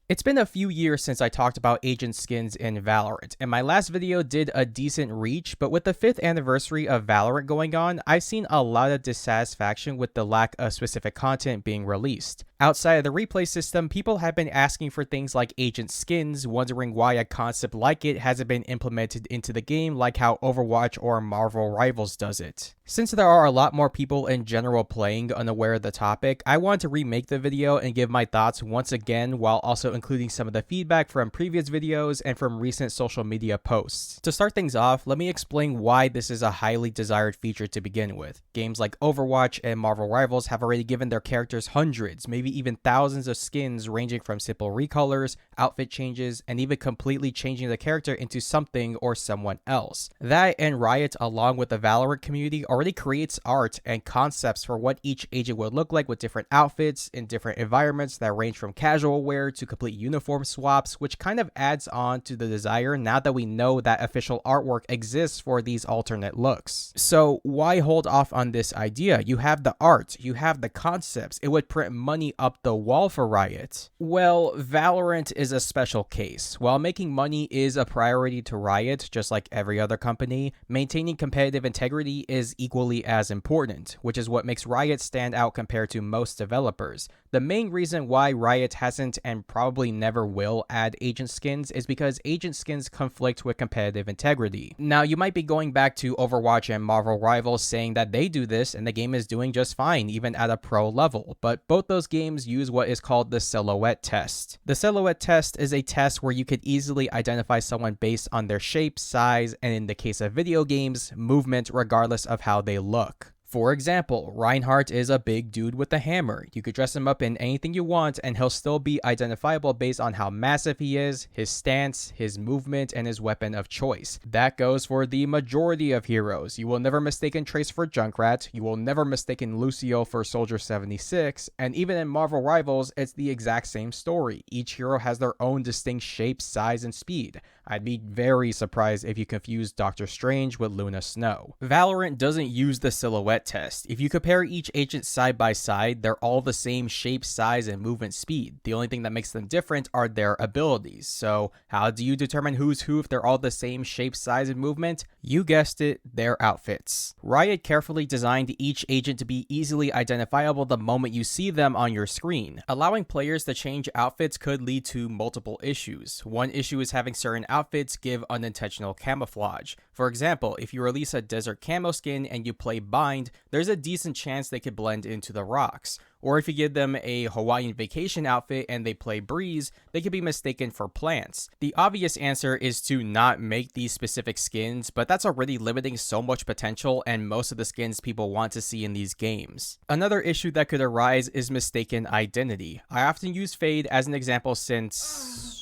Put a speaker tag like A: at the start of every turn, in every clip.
A: It's been a few years since I talked about agent skins in Valorant, and my last video did a decent reach, but with the 5th anniversary of Valorant going on, I've seen a lot of dissatisfaction with the lack of specific content being released. Outside of the replay system, people have been asking for things like agent skins, wondering why a concept like it hasn't been implemented into the game like how Overwatch or Marvel Rivals does it. Since there are a lot more people in general playing unaware of the topic, I wanted to remake the video and give my thoughts once again while also including some of the feedback from previous videos and from recent social media posts. To start things off, let me explain why this is a highly desired feature to begin with. Games like Overwatch and Marvel Rivals have already given their characters hundreds, maybe even thousands of skins ranging from simple recolors, outfit changes, and even completely changing the character into something or someone else. That and Riot, along with the Valorant community, already creates art and concepts for what each agent would look like with different outfits in different environments that range from casual wear to complete uniform swaps, which kind of adds on to the desire now that we know that official artwork exists for these alternate looks. So why hold off on this idea? You have the art, you have the concepts, it would print money up the wall for Riot. Well, Valorant is a special case. While making money is a priority to Riot, just like every other company, maintaining competitive integrity is equally as important, which is what makes Riot stand out compared to most developers. The main reason why Riot hasn't and probably never will add agent skins is because agent skins conflict with competitive integrity. Now, you might be going back to Overwatch and Marvel Rivals saying that they do this and the game is doing just fine, even at a pro level, but both those games use what is called the silhouette test. The silhouette test is a test where you could easily identify someone based on their shape, size, and in the case of video games, movement regardless of how they look. For example, Reinhardt is a big dude with a hammer. You could dress him up in anything you want and he'll still be identifiable based on how massive he is, his stance, his movement, and his weapon of choice. That goes for the majority of heroes. You will never mistake Trace for Junkrat, you will never mistake Lucio for Soldier 76, and even in Marvel Rivals, it's the exact same story. Each hero has their own distinct shape, size, and speed. I'd be very surprised if you confused Doctor Strange with Luna Snow. Valorant doesn't use the silhouette test. If you compare each agent side by side, they're all the same shape, size, and movement speed. The only thing that makes them different are their abilities. So how do you determine who's who if they're all the same shape, size, and movement? You guessed it, their outfits. Riot carefully designed each agent to be easily identifiable the moment you see them on your screen. Allowing players to change outfits could lead to multiple issues. One issue is having certain outfits give unintentional camouflage. For example, if you release a desert camo skin and you play Bind, there's a decent chance they could blend into the rocks. Or if you give them a Hawaiian vacation outfit and they play Breeze, they could be mistaken for plants. The obvious answer is to not make these specific skins, but that's already limiting so much potential and most of the skins people want to see in these games. Another issue that could arise is mistaken identity. I often use Fade as an example since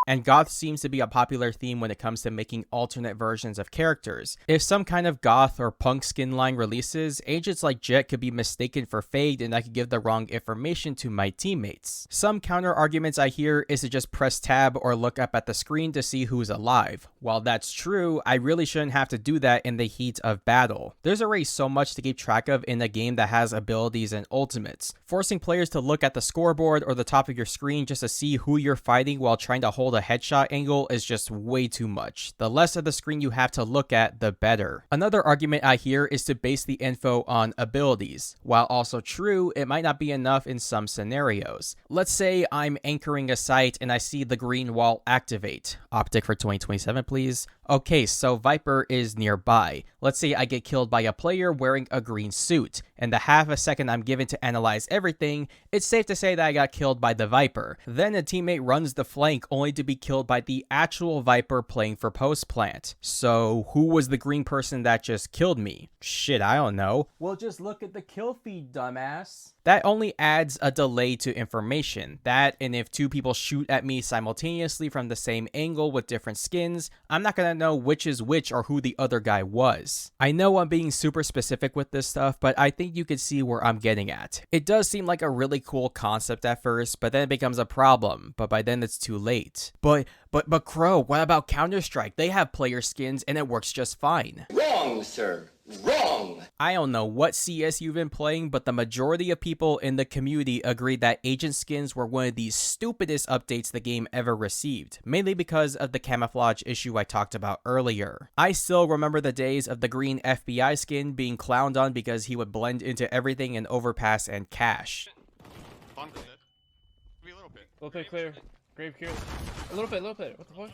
A: and goth seems to be a popular theme when it comes to making alternate versions of characters. If some kind of goth or punk skin line releases, agents like Jet could be mistaken for Fade and I could give the wrong information to my teammates. Some counter arguments I hear is to just press tab or look up at the screen to see who's alive. While that's true, I really shouldn't have to do that in the heat of battle. There's already so much to keep track of in a game that has abilities and ultimates. Forcing players to look at the scoreboard or the top of your screen just to see who you're fighting while trying to hold a headshot angle is just way too much. The less of the screen you have to look at, the better. Another argument I hear is to base the info on abilities. While also true, it might not be enough in some scenarios. Let's say I'm anchoring a site and I see the green wall activate. Optic for 2027, please. Okay, so Viper is nearby. Let's say I get killed by a player wearing a green suit. And the half a second I'm given to analyze everything, it's safe to say that I got killed by the Viper. Then a teammate runs the flank only to be killed by the actual Viper playing for post plant. So who was the green person that just killed me? Shit, I don't know. Well, just look at the kill feed, dumbass. That only adds a delay to information. That, and if two people shoot at me simultaneously from the same angle with different skins, I'm not gonna know which is which or who the other guy was. I know I'm being super specific with this stuff, but I think you can see where I'm getting at. It does seem like a really cool concept at first, but then it becomes a problem, but by then it's too late. But Crow, what about Counterstrike? They have player skins and it works just fine.
B: Wrong, sir. Wrong!
A: I don't know what CS you've been playing, but the majority of people in the community agreed that agent skins were one of the stupidest updates the game ever received, mainly because of the camouflage issue I talked about earlier. I still remember the days of the green FBI skin being clowned on because he would blend into everything in Overpass and Cache.
C: Little bit clear. Grave clear. A little bit. What the fuck?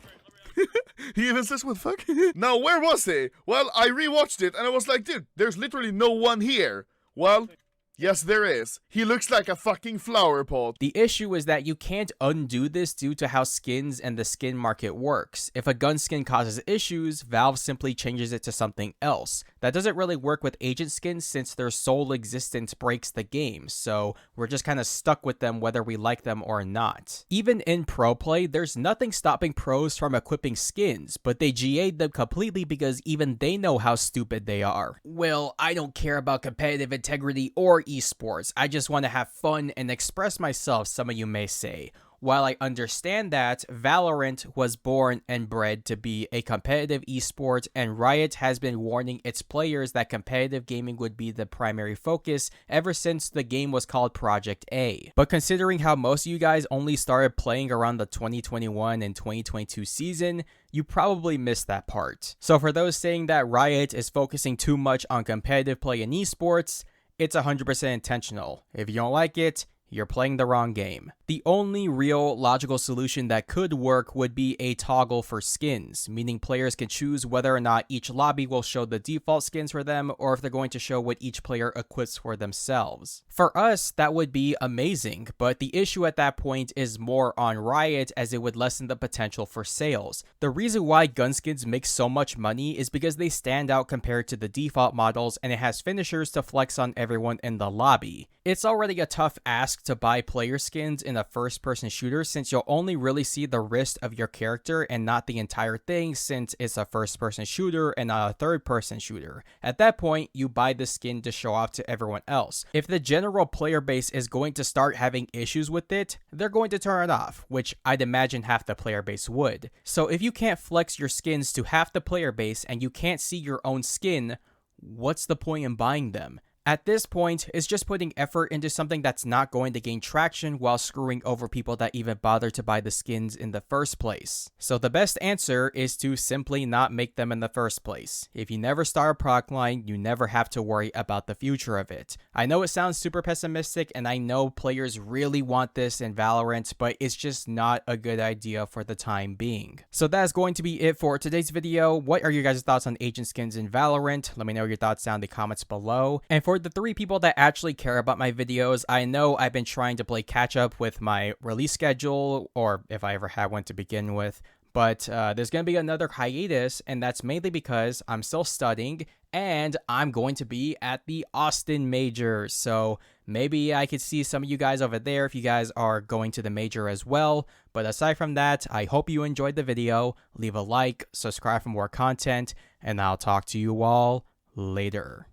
D: He even says what the fuck? Now, where was he? Well, I rewatched it and I was like, dude, there's literally no one here. Well, yes, there is. He looks like a fucking flower pot.
A: The issue is that you can't undo this due to how skins and the skin market works. If a gun skin causes issues, Valve simply changes it to something else. That doesn't really work with agent skins since their sole existence breaks the game, so we're just kind of stuck with them whether we like them or not. Even in pro play, there's nothing stopping pros from equipping skins, but they GA'd them completely because even they know how stupid they are. Well, I don't care about competitive integrity or esports, I just want to have fun and express myself, some of you may say. While I understand that, Valorant was born and bred to be a competitive esport, and Riot has been warning its players that competitive gaming would be the primary focus ever since the game was called Project A. But considering how most of you guys only started playing around the 2021 and 2022 season, you probably missed that part. So for those saying that Riot is focusing too much on competitive play in esports, it's 100% intentional. If you don't like it, you're playing the wrong game. The only real logical solution that could work would be a toggle for skins, meaning players can choose whether or not each lobby will show the default skins for them or if they're going to show what each player equips for themselves. For us, that would be amazing, but the issue at that point is more on Riot as it would lessen the potential for sales. The reason why gun skins make so much money is because they stand out compared to the default models and it has finishers to flex on everyone in the lobby. It's already a tough ask to buy player skins in a first-person shooter since you'll only really see the wrist of your character and not the entire thing since it's a first-person shooter and not a third-person shooter. At that point, you buy the skin to show off to everyone else. If the general player base is going to start having issues with it, they're going to turn it off, which I'd imagine half the player base would. So if you can't flex your skins to half the player base and you can't see your own skin, what's the point in buying them? At this point, it's just putting effort into something that's not going to gain traction while screwing over people that even bother to buy the skins in the first place. So the best answer is to simply not make them in the first place. If you never start a product line, you never have to worry about the future of it. I know it sounds super pessimistic and I know players really want this in Valorant, but it's just not a good idea for the time being. So that's going to be it for today's video. What are your guys' thoughts on agent skins in Valorant? Let me know your thoughts down in the comments below. And for the 3 people that actually care about my videos, I know I've been trying to play catch up with my release schedule, or if I ever had one to begin with, but there's going to be another hiatus, and that's mainly because I'm still studying, and I'm going to be at the Austin Major, so maybe I could see some of you guys over there if you guys are going to the major as well. But aside from that, I hope you enjoyed the video. Leave a like, subscribe for more content, and I'll talk to you all later.